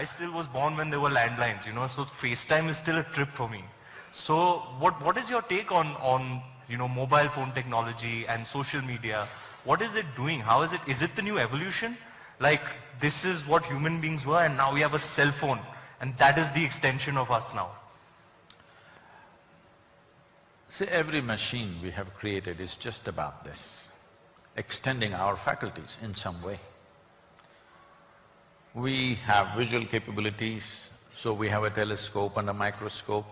I still was born when there were landlines, so FaceTime is still a trip for me. So what is your take on mobile phone technology and social media? What is it doing? How is it the new evolution? Like, this is what human beings were, and now we have a cell phone, and that is the extension of us now. See, every machine we have created is just about this, extending our faculties in some way. We have visual capabilities, so we have a telescope and a microscope.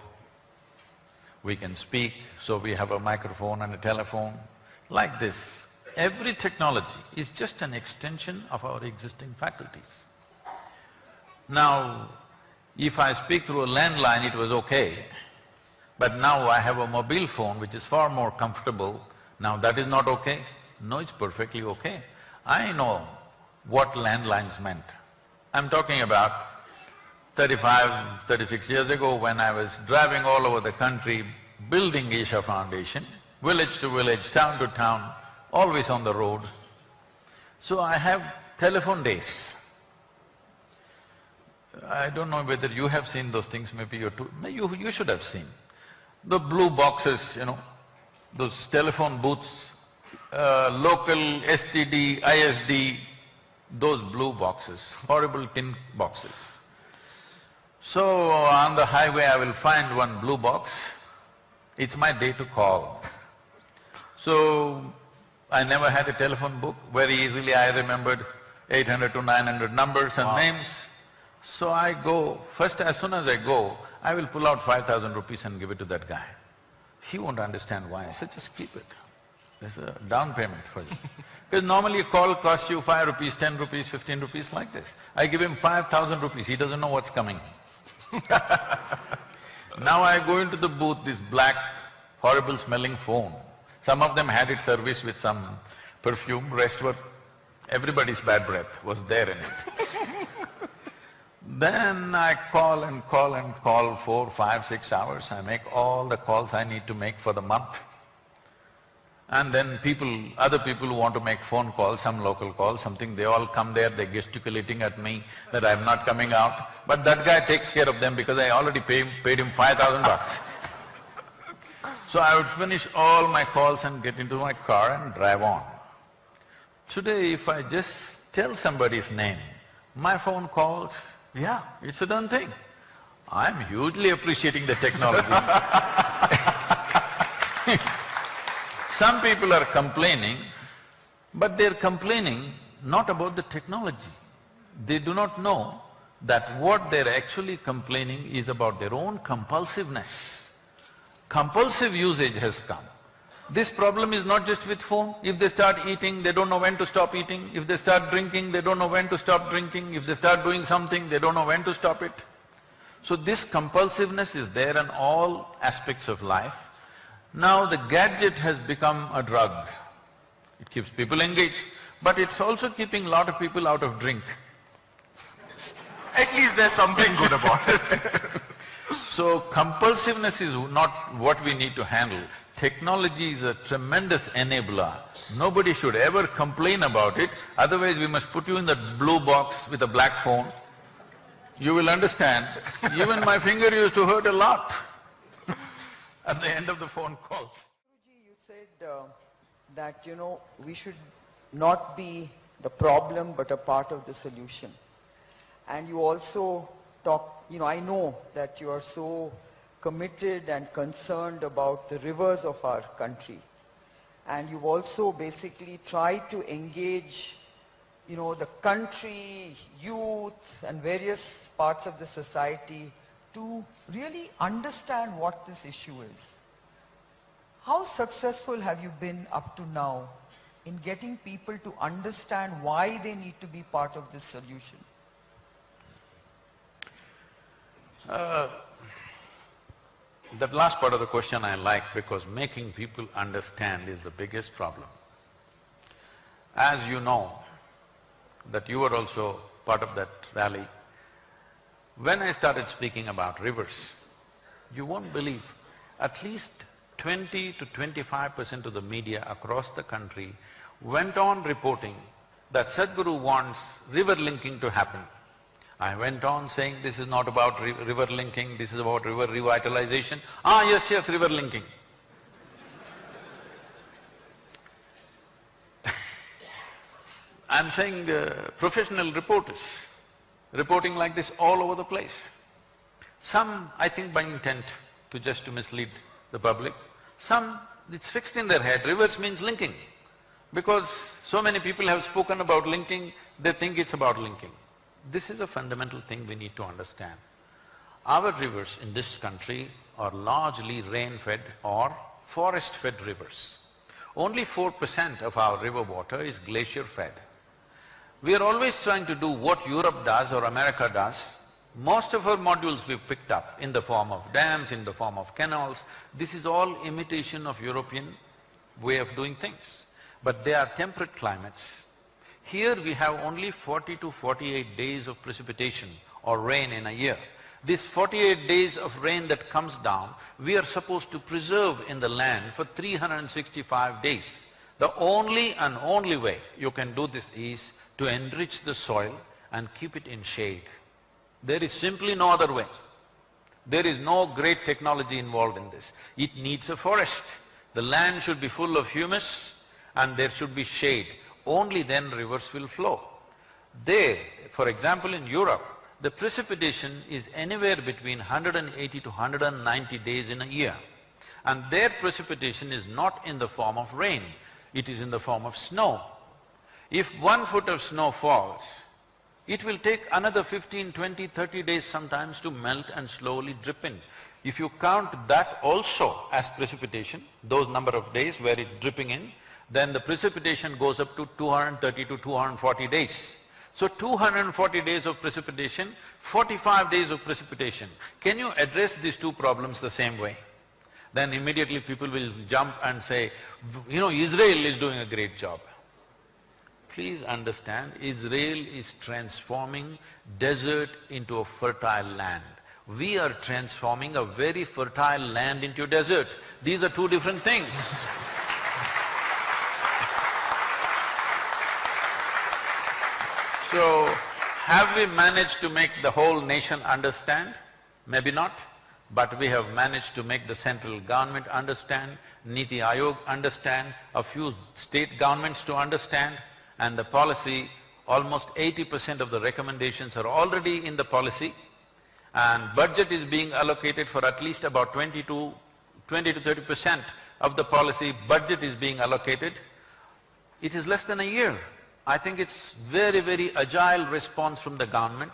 We can speak, so we have a microphone and a telephone. Like this, every technology is just an extension of our existing faculties. Now, if I speak through a landline, it was okay, but now I have a mobile phone which is far more comfortable. Now that is not okay? No, it's perfectly okay. I know what landlines meant. I'm talking about 35, 36 years ago when I was driving all over the country, building Isha Foundation, village to village, town to town, always on the road. So I have telephone days. I don't know whether you have seen those things, maybe you should have seen. The blue boxes, those telephone booths, local STD, ISD, those blue boxes, horrible tin boxes. So on the highway I will find one blue box, it's my day to call. So I never had a telephone book, very easily I remembered 800 to 900 numbers and names. So I go, first as soon as I go, I will pull out 5,000 rupees and give it to that guy. He won't understand why. I said, just keep it. There's a down payment for you. Because normally a call costs you 5 rupees, 10 rupees, 15 rupees like this. I give him 5,000 rupees, he doesn't know what's coming. Now I go into the booth, this black, horrible smelling phone. Some of them had it serviced with some perfume, rest were… everybody's bad breath was there in it. Then I call and call and call 4, 5, 6 hours, I make all the calls I need to make for the month. And then other people who want to make phone calls, some local calls, something, they all come there, they're gesticulating at me that I'm not coming out. But that guy takes care of them because I already paid him 5,000 bucks. So I would finish all my calls and get into my car and drive on. Today, if I just tell somebody's name, my phone calls, yeah, it's a done thing. I'm hugely appreciating the technology. Some people are complaining, but they're complaining not about the technology. They do not know that what they're actually complaining is about their own compulsiveness. Compulsive usage has come. This problem is not just with phone. If they start eating, they don't know when to stop eating. If they start drinking, they don't know when to stop drinking. If they start doing something, they don't know when to stop it. So this compulsiveness is there in all aspects of life. Now the gadget has become a drug. It keeps people engaged, but it's also keeping a lot of people out of drink. At least there's something good about it. So compulsiveness is not what we need to handle. Technology is a tremendous enabler. Nobody should ever complain about it, otherwise we must put you in that blue box with a black phone. You will understand, even my finger used to hurt a lot at the end of the phone calls. Guruji, you said that, we should not be the problem but a part of the solution. And you also I know that you are so committed and concerned about the rivers of our country. And you've also basically tried to engage, the country, youth and various parts of the society to really understand what this issue is. How successful have you been up to now in getting people to understand why they need to be part of this solution? That last part of the question I like because making people understand is the biggest problem. As you know, that you were also part of that rally, when I started speaking about rivers, you won't believe, at least 20 to 25% of the media across the country went on reporting that Sadhguru wants river linking to happen. I went on saying this is not about river linking, this is about river revitalization. Ah, yes, river linking. I'm saying professional reporters, reporting like this all over the place. Some, I think by intent, just to mislead the public. Some, it's fixed in their head, rivers means linking. Because so many people have spoken about linking, they think it's about linking. This is a fundamental thing we need to understand. Our rivers in this country are largely rain-fed or forest-fed rivers. Only 4% of our river water is glacier-fed. We are always trying to do what Europe does or America does. Most of our modules we've picked up in the form of dams, in the form of canals. This is all imitation of European way of doing things. But they are temperate climates. Here we have only 40 to 48 days of precipitation or rain in a year. These 48 days of rain that comes down, we are supposed to preserve in the land for 365 days. The only and only way you can do this is to enrich the soil and keep it in shade. There is simply no other way. There is no great technology involved in this. It needs a forest. The land should be full of humus and there should be shade. Only then rivers will flow. There, for example in Europe, the precipitation is anywhere between 180 to 190 days in a year. And their precipitation is not in the form of rain, it is in the form of snow. If 1 foot of snow falls, it will take another 15, 20, 30 days sometimes to melt and slowly drip in. If you count that also as precipitation, those number of days where it's dripping in, then the precipitation goes up to 230 to 240 days. So 240 days of precipitation, 45 days of precipitation. Can you address these two problems the same way? Then immediately people will jump and say, you know, Israel is doing a great job. Please understand, Israel is transforming desert into a fertile land. We are transforming a very fertile land into a desert. These are two different things. So, have we managed to make the whole nation understand? Maybe not, but we have managed to make the central government understand, Niti Aayog understand, a few state governments to understand, and the policy, almost 80% of the recommendations are already in the policy, and budget is being allocated for at least about 20 to 30% of the policy, budget is being allocated. It is less than a year. I think it's very, very agile response from the government.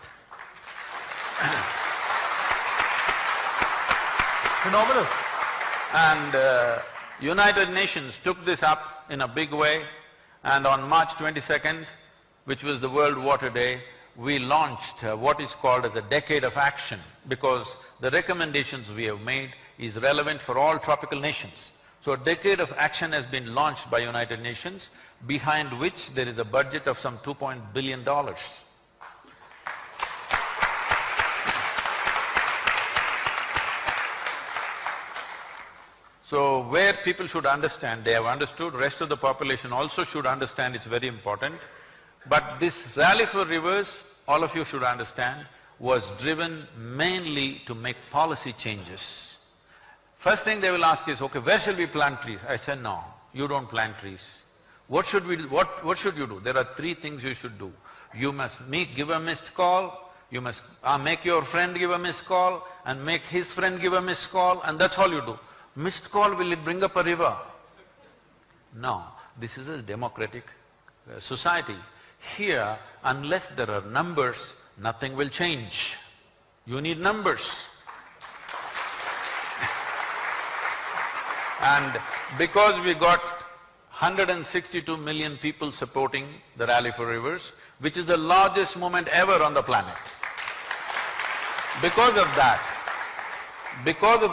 It's phenomenal. And United Nations took this up in a big way, and on March 22nd, which was the World Water Day, we launched what is called as a decade of action, because the recommendations we have made is relevant for all tropical nations. So a decade of action has been launched by United Nations, behind which there is a budget of some $2 billion. So where people should understand, they have understood, rest of the population also should understand, it's very important. But this rally for rivers, all of you should understand, was driven mainly to make policy changes. First thing they will ask is, okay, where shall we plant trees? I said, no, you don't plant trees. What should we do? What should you do? There are 3 things you should do. You must give a missed call, you must make your friend give a missed call, and make his friend give a missed call, and that's all you do. Missed call, will it bring up a river? No, this is a democratic society. Here, unless there are numbers, nothing will change. You need numbers. And because we got 162 million people supporting the Rally for Rivers, which is the largest movement ever on the planet. Because of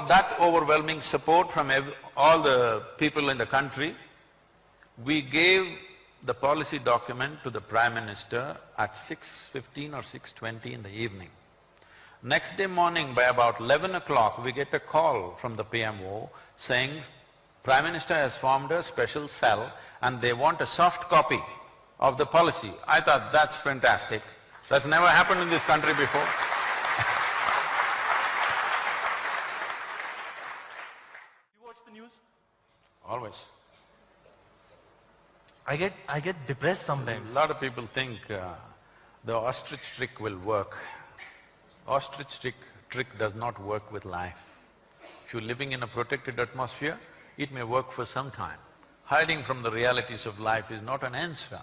that overwhelming support from all the people in the country, we gave the policy document to the Prime Minister at 6:15 or 6:20 in the evening. Next day morning by about 11 o'clock, we get a call from the PMO saying, Prime Minister has formed a special cell and they want a soft copy of the policy. I thought, that's fantastic. That's never happened in this country before. You watch the news? Always. I get depressed sometimes. A lot of people think the ostrich trick will work. Ostrich trick does not work with life. If you're living in a protected atmosphere, it may work for some time. Hiding from the realities of life is not an answer.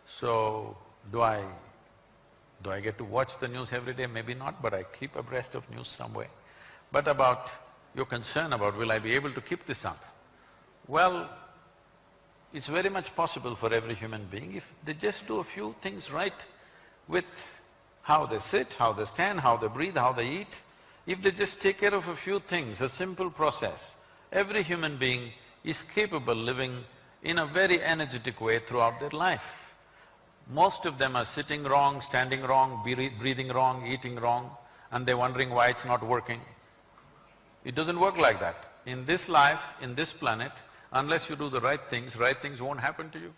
So, do I get to watch the news every day? Maybe not, but I keep abreast of news some way. But about your concern about will I be able to keep this up? Well, it's very much possible for every human being if they just do a few things right with how they sit, how they stand, how they breathe, how they eat. If they just take care of a few things, a simple process, every human being is capable living in a very energetic way throughout their life. Most of them are sitting wrong, standing wrong, breathing wrong, eating wrong, and they're wondering why it's not working. It doesn't work like that. In this life, in this planet, unless you do the right things won't happen to you.